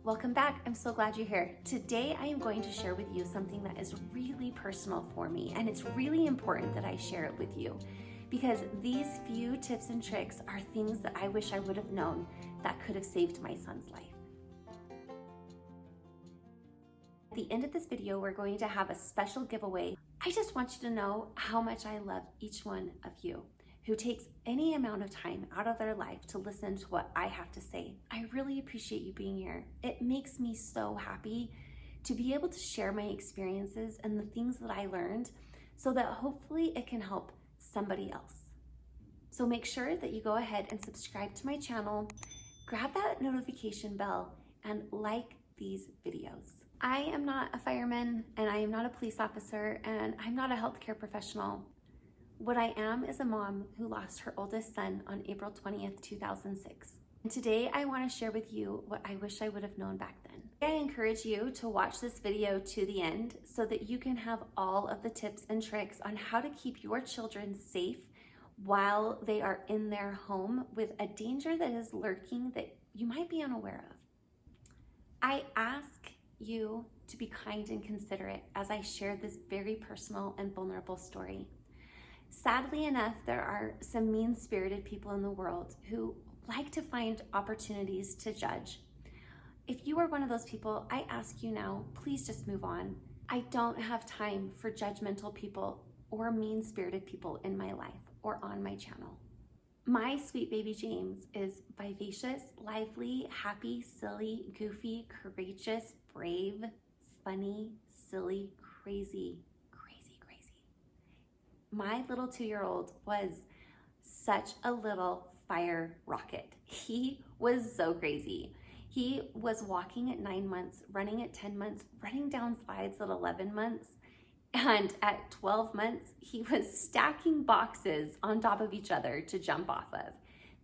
Welcome back. I'm so glad you're here. Today I am going to share with you something that is really personal for me, and it's really important that I share it with you because these few tips and tricks are things that I wish I would have known that could have saved my son's life. At the end of this video, we're going to have a special giveaway. I just want you to know how much I love each one of you who takes any amount of time out of their life to listen to what I have to say. I really appreciate you being here. It makes me so happy to be able to share my experiences and the things that I learned so that hopefully it can help somebody else. So make sure that you go ahead and subscribe to my channel, grab that notification bell, and like these videos. I am not a fireman, and I am not a police officer, and I'm not a healthcare professional. What I am is a mom who lost her oldest son on April 20th, 2006. And today I want to share with you what I wish I would have known back then. I encourage you to watch this video to the end so that you can have all of the tips and tricks on how to keep your children safe while they are in their home with a danger that is lurking that you might be unaware of. I ask you to be kind and considerate as I share this very personal and vulnerable story. Sadly enough, there are some mean-spirited people in the world who like to find opportunities to judge. If you are one of those people, I ask you now, please just move on. I don't have time for judgmental people or mean-spirited people in my life or on my channel. My sweet baby James is vivacious, lively, happy, silly, goofy, courageous, brave, funny, silly, crazy. My little 2-year-old was such a little fire rocket. He was so crazy. He was walking at 9 months, running at 10 months, running down slides at 11 months, and at 12 months, he was stacking boxes on top of each other to jump off of.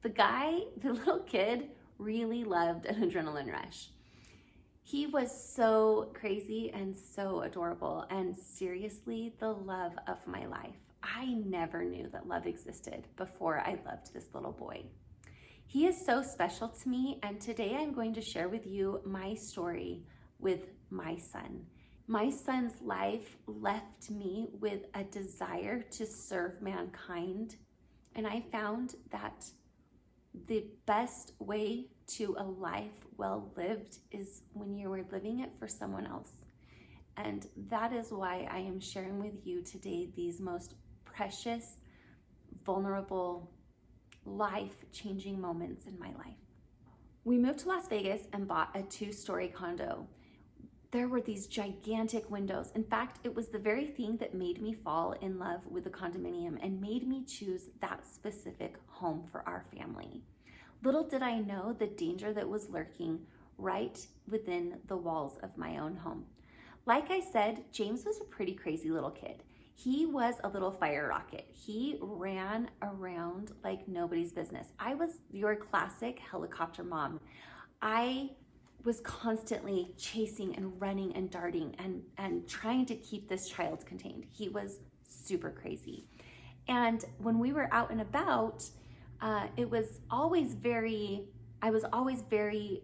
The little kid, really loved an adrenaline rush. He was so crazy and so adorable, and seriously, the love of my life. I never knew that love existed before I loved this little boy. He is so special to me, and today I'm going to share with you my story with my son. My son's life left me with a desire to serve mankind, and I found that the best way to a life well lived is when you are living it for someone else. And that is why I am sharing with you today these most precious, vulnerable, life-changing moments in my life. We moved to Las Vegas and bought a 2-story condo. There were these gigantic windows. In fact, it was the very thing that made me fall in love with the condominium and made me choose that specific home for our family. Little did I know the danger that was lurking right within the walls of my own home. Like I said, James was a pretty crazy little kid. He was a little fire rocket. He ran around like nobody's business. I was your classic helicopter mom. I was constantly chasing and running and darting and trying to keep this child contained. He was super crazy. And when we were out and about, I was always very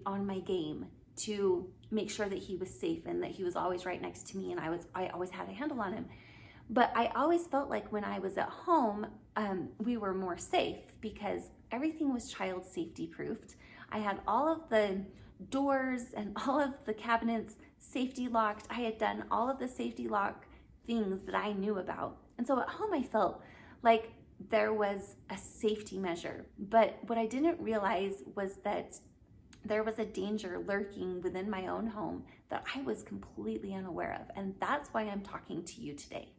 on my game to make sure that he was safe and that he was always right next to me, and I always had a handle on him. But I always felt like when I was at home, we were more safe because everything was child safety proofed. I had all of the doors and all of the cabinets safety locked. I had done all of the safety lock things that I knew about. And so at home I felt like there was a safety measure. But what I didn't realize was that there was a danger lurking within my own home that I was completely unaware of. And that's why I'm talking to you today.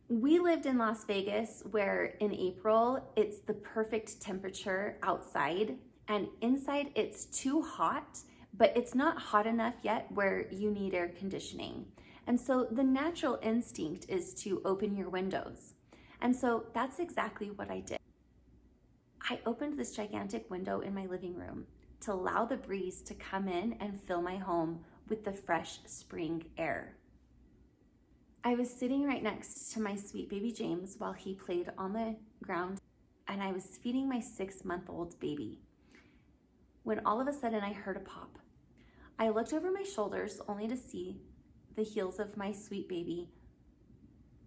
We lived in Las Vegas where in April, it's the perfect temperature outside, and inside it's too hot, but it's not hot enough yet where you need air conditioning. And so the natural instinct is to open your windows. And so that's exactly what I did. I opened this gigantic window in my living room to allow the breeze to come in and fill my home with the fresh spring air. I was sitting right next to my sweet baby James while he played on the ground, and I was feeding my 6-month-old baby when all of a sudden I heard a pop. I looked over my shoulders only to see the heels of my sweet baby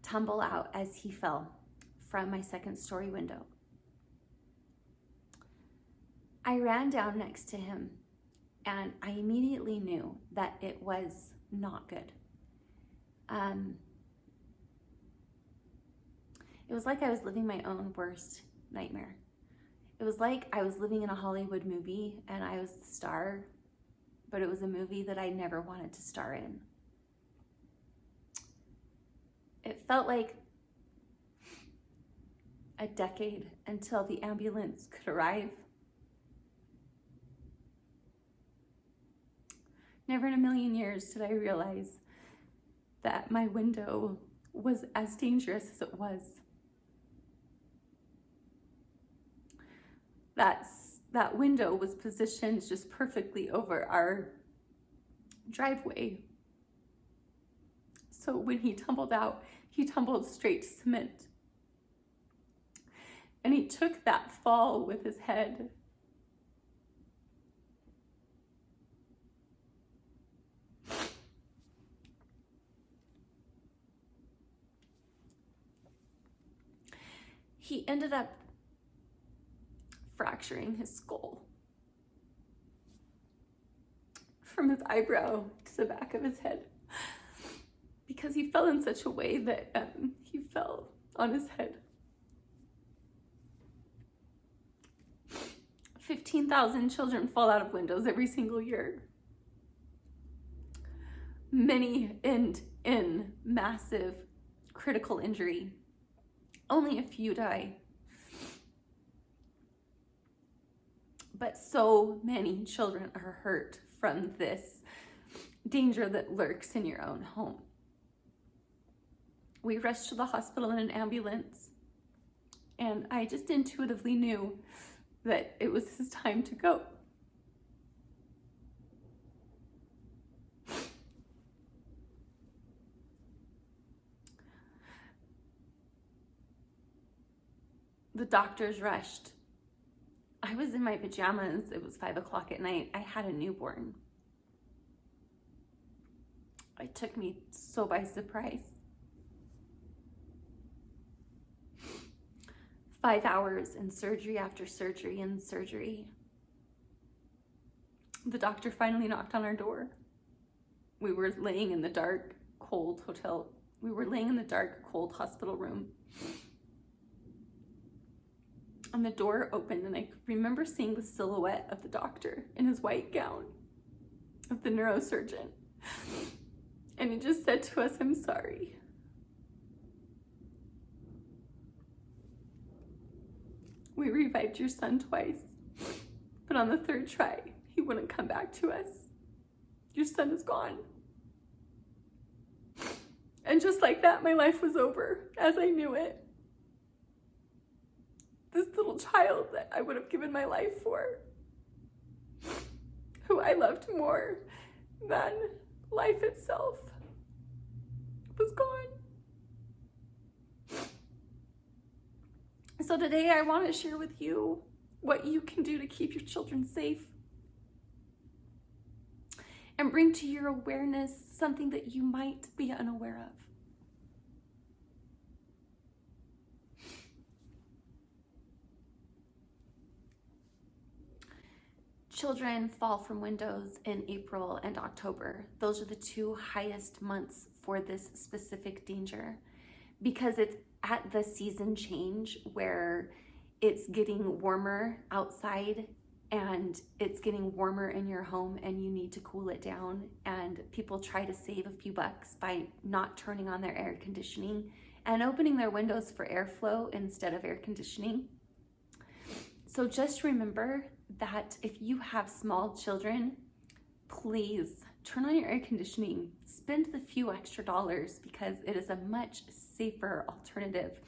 tumble out as he fell from my second-story window. I ran down next to him, and I immediately knew that it was not good. It was like I was living my own worst nightmare. It was like I was living in a Hollywood movie and I was the star, but it was a movie that I never wanted to star in. It felt like a decade until the ambulance could arrive. Never in a million years did I realize that my window was as dangerous as it was. That window was positioned just perfectly over our driveway. So when he tumbled out, he tumbled straight to cement. And he took that fall with his head. He ended up fracturing his skull from his eyebrow to the back of his head because he fell in such a way that he fell on his head. 15,000 children fall out of windows every single year. Many end in massive critical injury. Only a few die. But so many children are hurt from this danger that lurks in your own home. We rushed to the hospital in an ambulance, and I just intuitively knew that it was his time to go. The doctors rushed. I was in my pajamas. It was 5 o'clock at night. I had a newborn. It took me so by surprise. 5 hours in surgery after surgery and surgery. The doctor finally knocked on our door. We were laying in the dark, cold hotel. We were laying in the dark, cold hospital room. And the door opened, and I remember seeing the silhouette of the doctor in his white gown, of the neurosurgeon. And he just said to us, "I'm sorry. We revived your son twice, but on the third try, he wouldn't come back to us. Your son is gone." And just like that, my life was over as I knew it. This little child that I would have given my life for, who I loved more than life itself, was gone. So today I want to share with you what you can do to keep your children safe and bring to your awareness something that you might be unaware of. Children fall from windows in April and October. Those are the two highest months for this specific danger because it's at the season change where it's getting warmer outside and it's getting warmer in your home and you need to cool it down, and people try to save a few bucks by not turning on their air conditioning and opening their windows for airflow instead of air conditioning. So just remember that if you have small children, please turn on your air conditioning. Spend the few extra dollars because it is a much safer alternative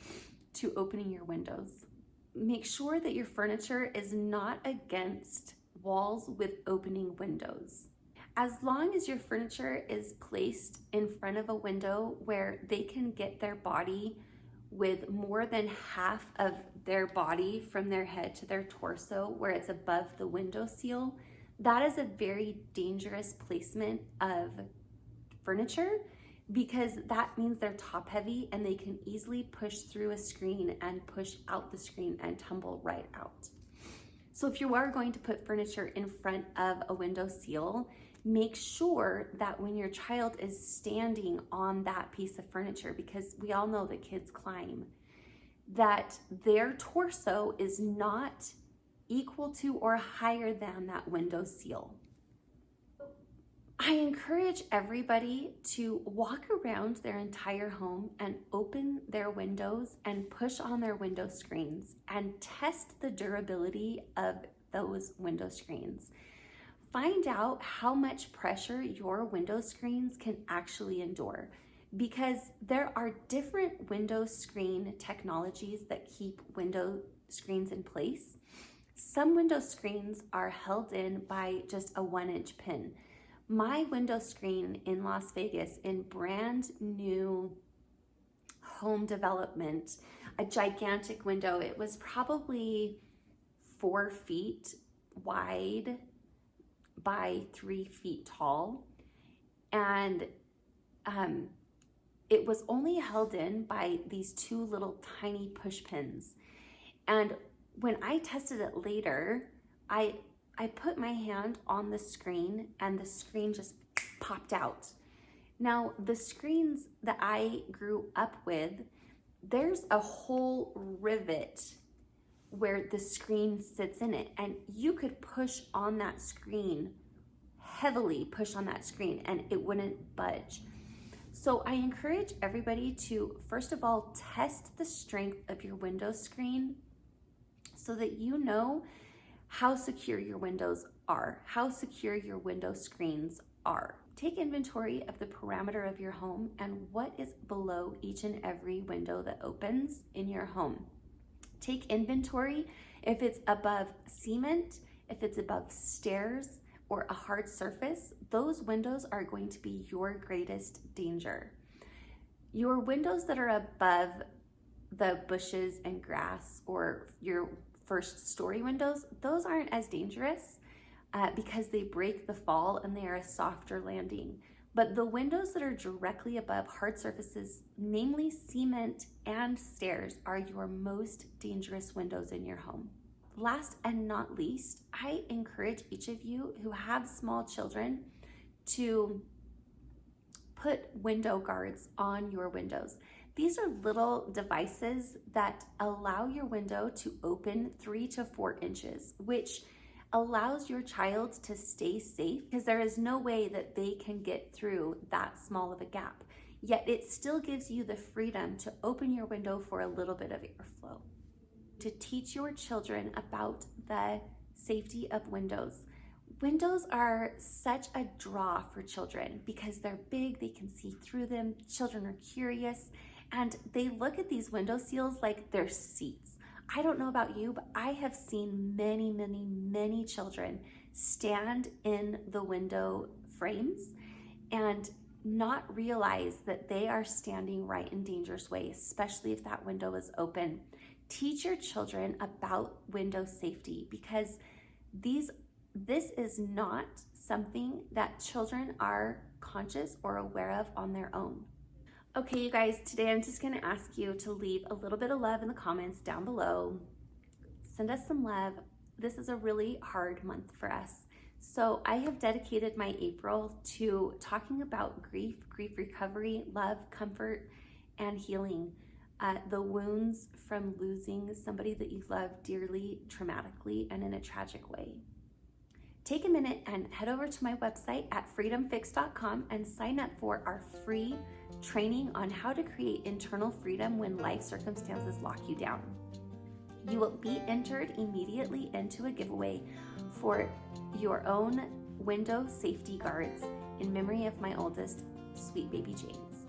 to opening your windows. Make sure that your furniture is not against walls with opening windows. As long as your furniture is placed in front of a window where they can get their body with more than half of their body from their head to their torso, where it's above the window sill, That is a very dangerous placement of furniture because that means they're top heavy and they can easily push through a screen and push out the screen and tumble right out. So if you are going to put furniture in front of a window sill, make sure that when your child is standing on that piece of furniture, because we all know that kids climb, that their torso is not equal to or higher than that window sill. I encourage everybody to walk around their entire home and open their windows and push on their window screens and test the durability of those window screens. Find out how much pressure your window screens can actually endure, because there are different window screen technologies that keep window screens in place. Some window screens are held in by just a 1-inch pin. My window screen in Las Vegas, in brand new home development, a gigantic window, it was probably 4 feet wide by 3 feet tall. And it was only held in by these 2 little tiny push pins. And when I tested it later, I put my hand on the screen and the screen just popped out. Now, the screens that I grew up with, there's a whole rivet where the screen sits in it, and you could push on that screen, heavily push on that screen, and it wouldn't budge. So I encourage everybody to, first of all, test the strength of your window screen so that you know how secure your windows are, how secure your window screens are. Take inventory of the parameter of your home and what is below each and every window that opens in your home. Take inventory if it's above cement, if it's above stairs or a hard surface. Those windows are going to be your greatest danger. Your windows that are above the bushes and grass or your first story windows, those aren't as dangerous because they break the fall and they are a softer landing. But the windows that are directly above hard surfaces, namely cement and stairs, are your most dangerous windows in your home. Last and not least, I encourage each of you who have small children to put window guards on your windows. These are little devices that allow your window to open 3 to 4 inches, which allows your child to stay safe because there is no way that they can get through that small of a gap. Yet it still gives you the freedom to open your window for a little bit of airflow. To teach your children about the safety of windows. Windows are such a draw for children because they're big, they can see through them, children are curious, and they look at these window sills like they're seats. I don't know about you, but I have seen many, many, many children stand in the window frames and not realize that they are standing right in dangerous way, especially if that window is open. Teach your children about window safety because this is not something that children are conscious or aware of on their own. Okay, you guys, today I'm just gonna ask you to leave a little bit of love in the comments down below. Send us some love. This is a really hard month for us. So I have dedicated my April to talking about grief recovery, love, comfort, and healing. The wounds from losing somebody that you love dearly, traumatically, and in a tragic way. Take a minute and head over to my website at freedomfix.com and sign up for our free training on how to create internal freedom when life circumstances lock you down. You will be entered immediately into a giveaway for your own window safety guards in memory of my oldest, sweet baby James.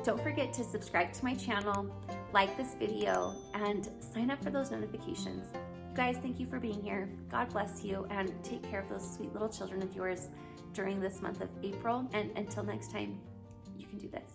Don't forget to subscribe to my channel, like this video, and sign up for those notifications. You guys, thank you for being here. God bless you, and take care of those sweet little children of yours during this month of April. And until next time, you can do this.